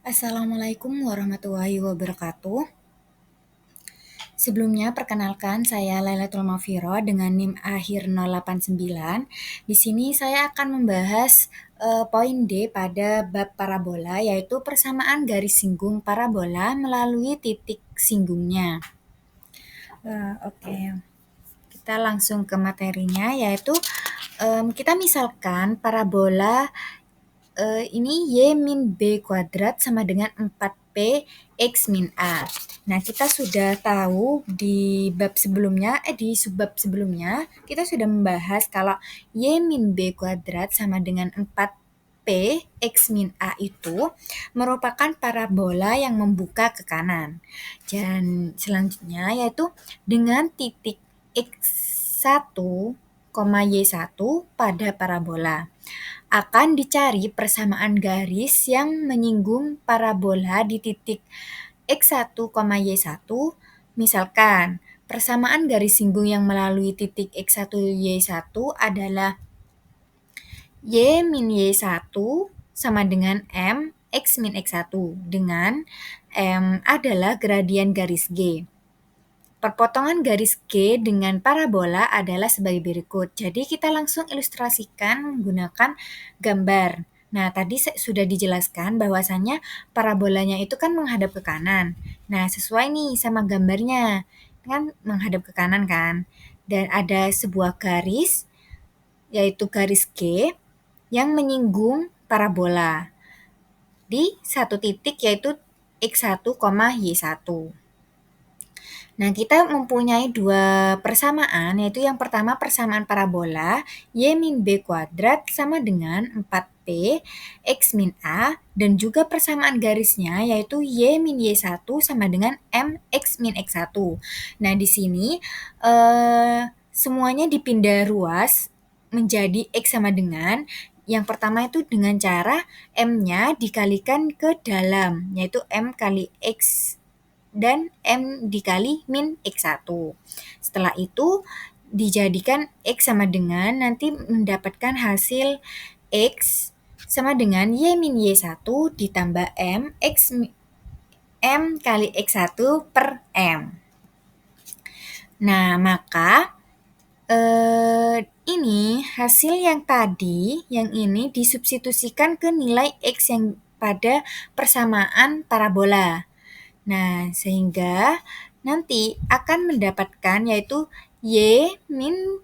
Assalamualaikum warahmatullahi wabarakatuh. Sebelumnya perkenalkan saya Lailatul Mafiro dengan NIM akhir 089. Di sini saya akan membahas poin D pada bab parabola, yaitu persamaan garis singgung parabola melalui titik singgungnya. Oke. Kita langsung ke materinya, yaitu kita misalkan parabola ini Y min B kuadrat sama dengan 4P X min A. Nah, kita sudah tahu di subbab sebelumnya, kita sudah membahas kalau Y min B kuadrat sama dengan 4P X min A itu merupakan parabola yang membuka ke kanan. Dan selanjutnya yaitu dengan titik X1, Y1 pada parabola. Akan dicari persamaan garis yang menyinggung parabola di titik X1, Y1. Misalkan, persamaan garis singgung yang melalui titik X1, Y1 adalah Y min Y1 sama dengan M X min X1, dengan M adalah gradian garis G. Perpotongan garis G dengan parabola adalah sebagai berikut. Jadi kita langsung ilustrasikan menggunakan gambar. Nah, tadi sudah dijelaskan bahwasannya parabolanya itu kan menghadap ke kanan. Nah, sesuai nih sama gambarnya. Kan menghadap ke kanan kan. Dan ada sebuah garis, yaitu garis G, yang menyinggung parabola di satu titik yaitu X1, Y1. Nah, kita mempunyai dua persamaan, yaitu yang pertama persamaan parabola Y min B kuadrat sama dengan 4P X min A, dan juga persamaan garisnya yaitu Y min Y1 sama dengan M X min X1. Nah, di sini semuanya dipindah ruas menjadi X sama dengan yang pertama itu dengan cara M-nya dikalikan ke dalam, yaitu M kali X dan M dikali min X1. Setelah itu dijadikan X sama dengan, nanti mendapatkan hasil X sama dengan Y min Y1 ditambah M kali X1 per M. Nah, maka ini hasil yang tadi, yang ini disubstitusikan ke nilai X yang pada persamaan parabola. Nah, sehingga nanti akan mendapatkan yaitu Y min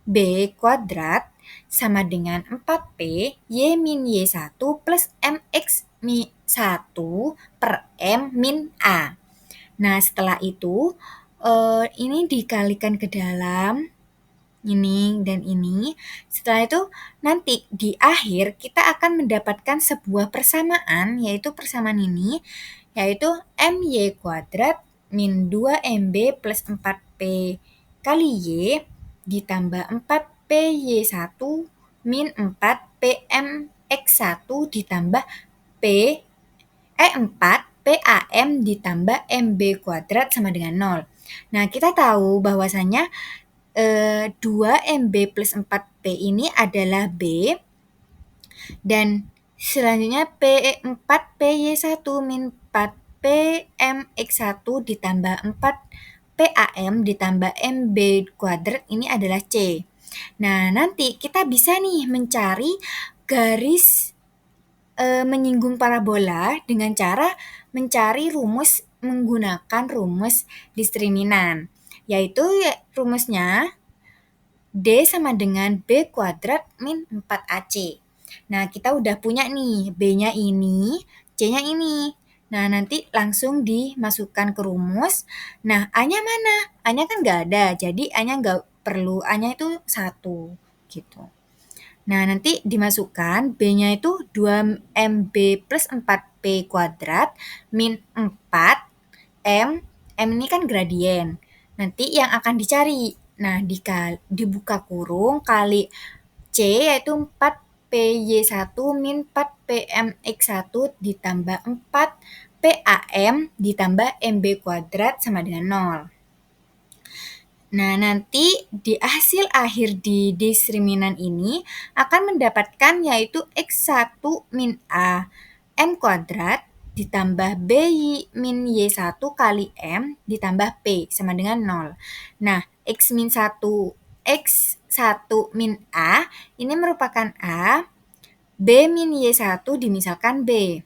B kuadrat sama dengan 4P Y min Y1 plus MX min 1 per M min A. Nah, setelah itu ini dikalikan ke dalam ini dan ini. Setelah itu nanti di akhir kita akan mendapatkan sebuah persamaan, yaitu persamaan ini, yaitu MY kuadrat min 2MB plus 4P kali Y ditambah 4PY1 min 4PMX1 ditambah 4PAM ditambah MB kuadrat sama dengan 0. Nah, kita tahu bahwasannya 2MB plus 4P ini adalah B, dan selanjutnya P4PY1 min 4PMX1 ditambah 4PAM ditambah MB kuadrat ini adalah C. Nah, nanti kita bisa nih mencari garis menyinggung parabola dengan cara mencari rumus menggunakan rumus diskriminan, yaitu rumusnya D sama dengan B kuadrat min 4AC. Nah, kita udah punya nih, B-nya ini, C-nya ini. Nah, nanti langsung dimasukkan ke rumus. Nah, A-nya mana? A-nya kan nggak ada, jadi A-nya nggak perlu. A-nya itu 1, gitu. Nah, nanti dimasukkan B-nya itu 2MB plus 4P kuadrat min 4M. M ini kan gradien. Nanti yang akan dicari. Nah, dibuka kurung kali C yaitu 4PY1 min 4PMX1 ditambah 4PAM ditambah MB kuadrat sama dengan 0. Nah, nanti di hasil akhir di diskriminan ini akan mendapatkan yaitu X1 min A M kuadrat ditambah B min Y1 kali M ditambah P sama dengan 0. Nah, X1 min A ini merupakan A, B min Y1 dimisalkan B.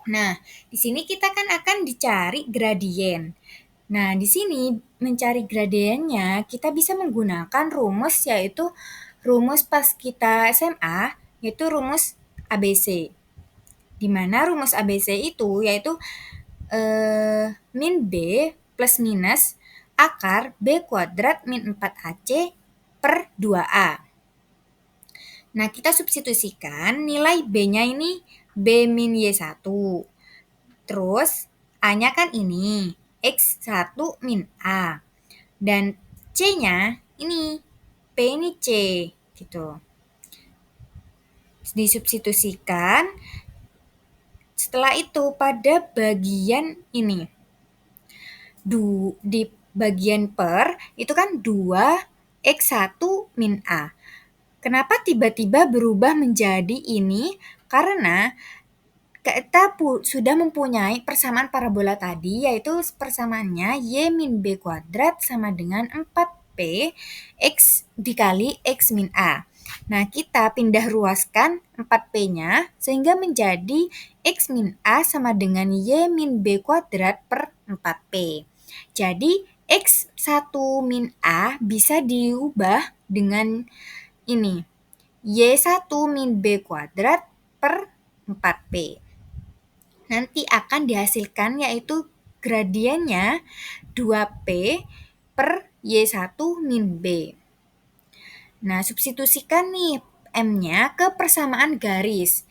Nah, di sini kita kan akan dicari gradien. Nah, di sini mencari gradiennya kita bisa menggunakan rumus, yaitu rumus pas kita SMA, yaitu rumus ABC. Di mana rumus ABC itu yaitu min B plus minus akar B kuadrat min 4AC per 2A. Nah, kita substitusikan nilai B-nya ini B min Y1. Terus A-nya kan ini X1 min A. Dan C-nya ini P ini C gitu. Disubstitusikan. Setelah itu pada bagian ini. Di bagian per itu kan 2 X1 min A. Kenapa tiba-tiba berubah menjadi ini? Karena kita sudah mempunyai persamaan parabola tadi, yaitu persamaannya Y min B kuadrat sama dengan 4P X dikali X min A. Nah, kita pindah ruaskan 4P-nya sehingga menjadi X min A sama dengan Y min B kuadrat per 4P. Jadi, X1 min A bisa diubah dengan ini, Y1 min B kuadrat per 4P. Nanti akan dihasilkan yaitu gradiennya 2P per Y1 min B. Nah, substitusikan nih M-nya ke persamaan garis.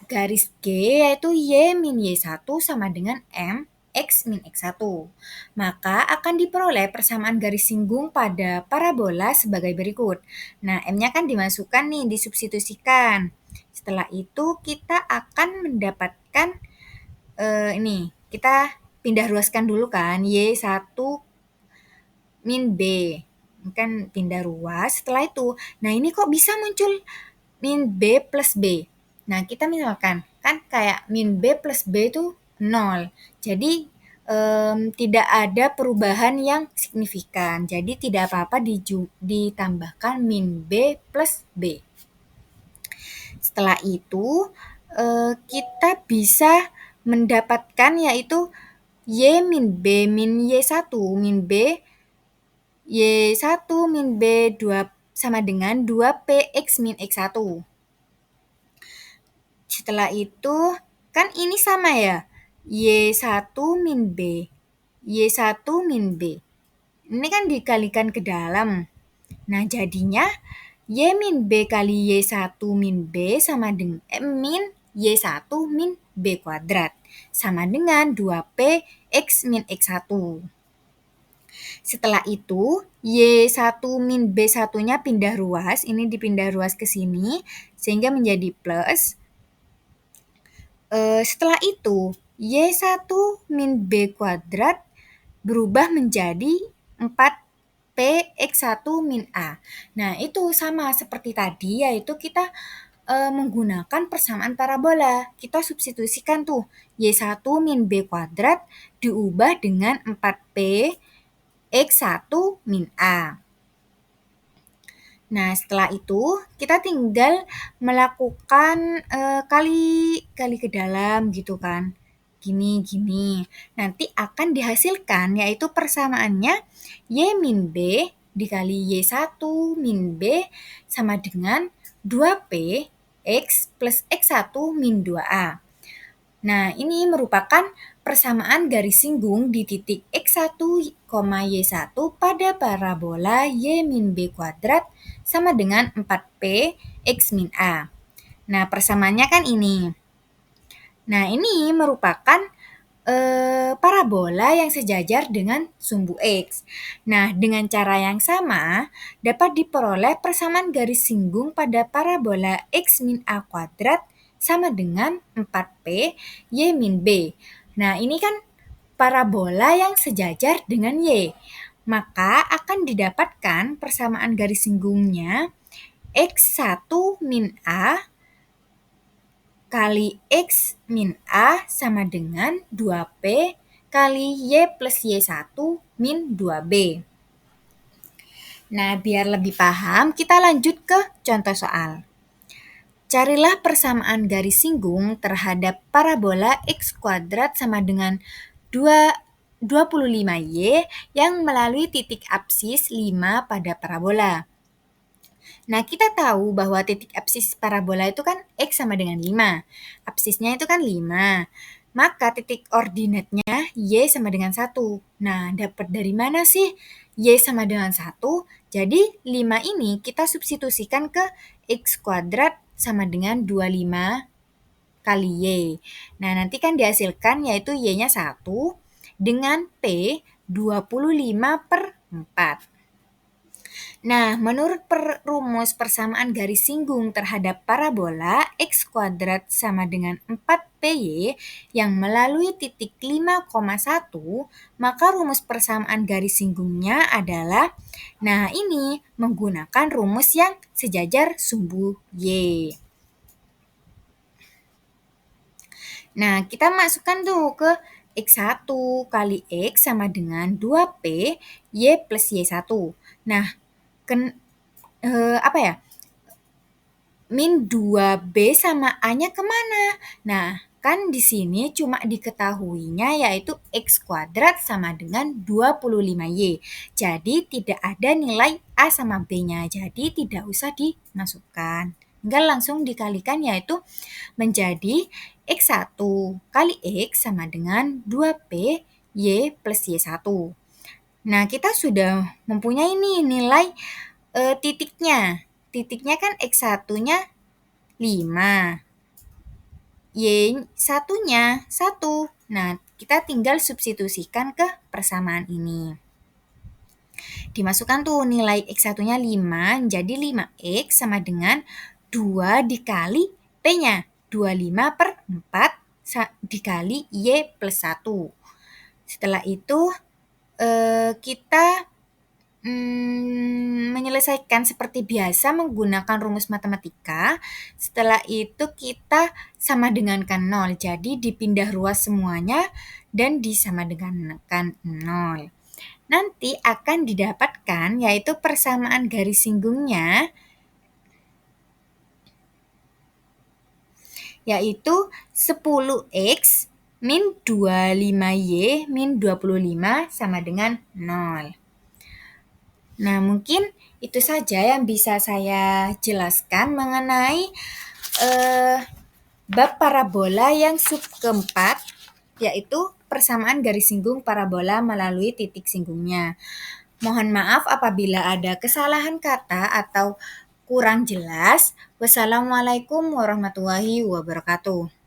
Garis G yaitu Y min Y1 sama dengan M X min X1. Maka akan diperoleh persamaan garis singgung pada parabola sebagai berikut. Nah, M-nya kan dimasukkan nih, disubstitusikan. Setelah itu kita akan mendapatkan ini, kita pindah ruaskan dulu kan, Y1 min B. Ini kan pindah ruas, setelah itu, nah ini kok bisa muncul min B plus B. Nah, kita misalkan, kan kayak min B plus B itu 0. Jadi, tidak ada perubahan yang signifikan. Jadi, tidak apa-apa ditambahkan min B plus B. Setelah itu, kita bisa mendapatkan yaitu Y min B min Y1 min B Y1 min B2 sama dengan 2P X min X1. Setelah itu, kan ini sama ya, Y1 min B, Y1 min B. Ini kan dikalikan ke dalam. Nah, jadinya Y min B kali Y1 min B sama dengan min Y1 min B kuadrat. Sama dengan 2P X min X1. Setelah itu, Y1 min B1-nya pindah ruas. Ini dipindah ruas ke sini, sehingga menjadi plus. Setelah itu, Y1 min B kuadrat berubah menjadi 4P X1 min A. Nah, itu sama seperti tadi, yaitu kita menggunakan persamaan parabola. Kita substitusikan tuh, Y1 min B kuadrat diubah dengan 4P X1 min A. Nah, setelah itu kita tinggal melakukan kali ke dalam gitu kan. Gini. Nanti akan dihasilkan yaitu persamaannya Y min B dikali Y1 min B sama dengan 2P X plus X1 min 2A. Nah, ini merupakan persamaan garis singgung di titik X1, Y1 pada parabola Y min B kuadrat sama dengan 4P X min A. Nah, persamaannya kan ini. Nah, ini merupakan parabola yang sejajar dengan sumbu X. Nah, dengan cara yang sama, dapat diperoleh persamaan garis singgung pada parabola X min A kuadrat sama dengan 4P Y min B. Nah, ini kan parabola yang sejajar dengan Y. Maka akan didapatkan persamaan garis singgungnya X1 min A kali X min A sama dengan 2P kali Y plus Y1 min 2B. Nah, biar lebih paham, kita lanjut ke contoh soal. Carilah persamaan garis singgung terhadap parabola X kuadrat sama dengan 25Y yang melalui titik apsis 5 pada parabola. Nah, kita tahu bahwa titik apsis parabola itu kan X sama dengan 5. Apsisnya itu kan 5. Maka titik ordinatnya Y sama dengan 1. Nah, dapat dari mana sih Y sama dengan 1? Jadi, 5 ini kita substitusikan ke X kuadrat sama dengan 25 kali Y. Nah, nanti kan dihasilkan yaitu Y-nya 1 dengan P 25/4. Nah, menurut rumus persamaan garis singgung terhadap parabola X kuadrat sama dengan 4PY yang melalui titik 5,1, maka rumus persamaan garis singgungnya adalah, nah ini menggunakan rumus yang sejajar sumbu Y. Nah, kita masukkan tuh ke X1 kali X sama dengan 2P Y plus Y1. Nah, apa ya? Min 2B sama A-nya kemana? Nah, kan di sini cuma diketahuinya yaitu X kuadrat sama dengan 25Y. Jadi tidak ada nilai A sama B-nya, jadi tidak usah dimasukkan. Tinggal langsung dikalikan yaitu menjadi X1 kali X sama dengan 2P Y plus Y1. Nah, kita sudah mempunyai nih nilai titiknya. Titiknya kan X1-nya 5, Y1-nya 1. Nah, kita tinggal substitusikan ke persamaan ini. Dimasukkan tuh nilai X1-nya 5, jadi 5X sama dengan 2 dikali P-nya. 25/4 dikali Y plus 1. Setelah itu kita menyelesaikan seperti biasa menggunakan rumus matematika. Setelah itu kita sama dengankan 0. Jadi dipindah ruas semuanya dan disama dengankan 0. Nanti akan didapatkan yaitu persamaan garis singgungnya yaitu 10X min 25Y min 25 sama dengan 0. Nah, mungkin itu saja yang bisa saya jelaskan mengenai bab parabola yang sub keempat, yaitu persamaan garis singgung parabola melalui titik singgungnya. Mohon maaf apabila ada kesalahan kata atau kurang jelas. Wassalamualaikum warahmatullahi wabarakatuh.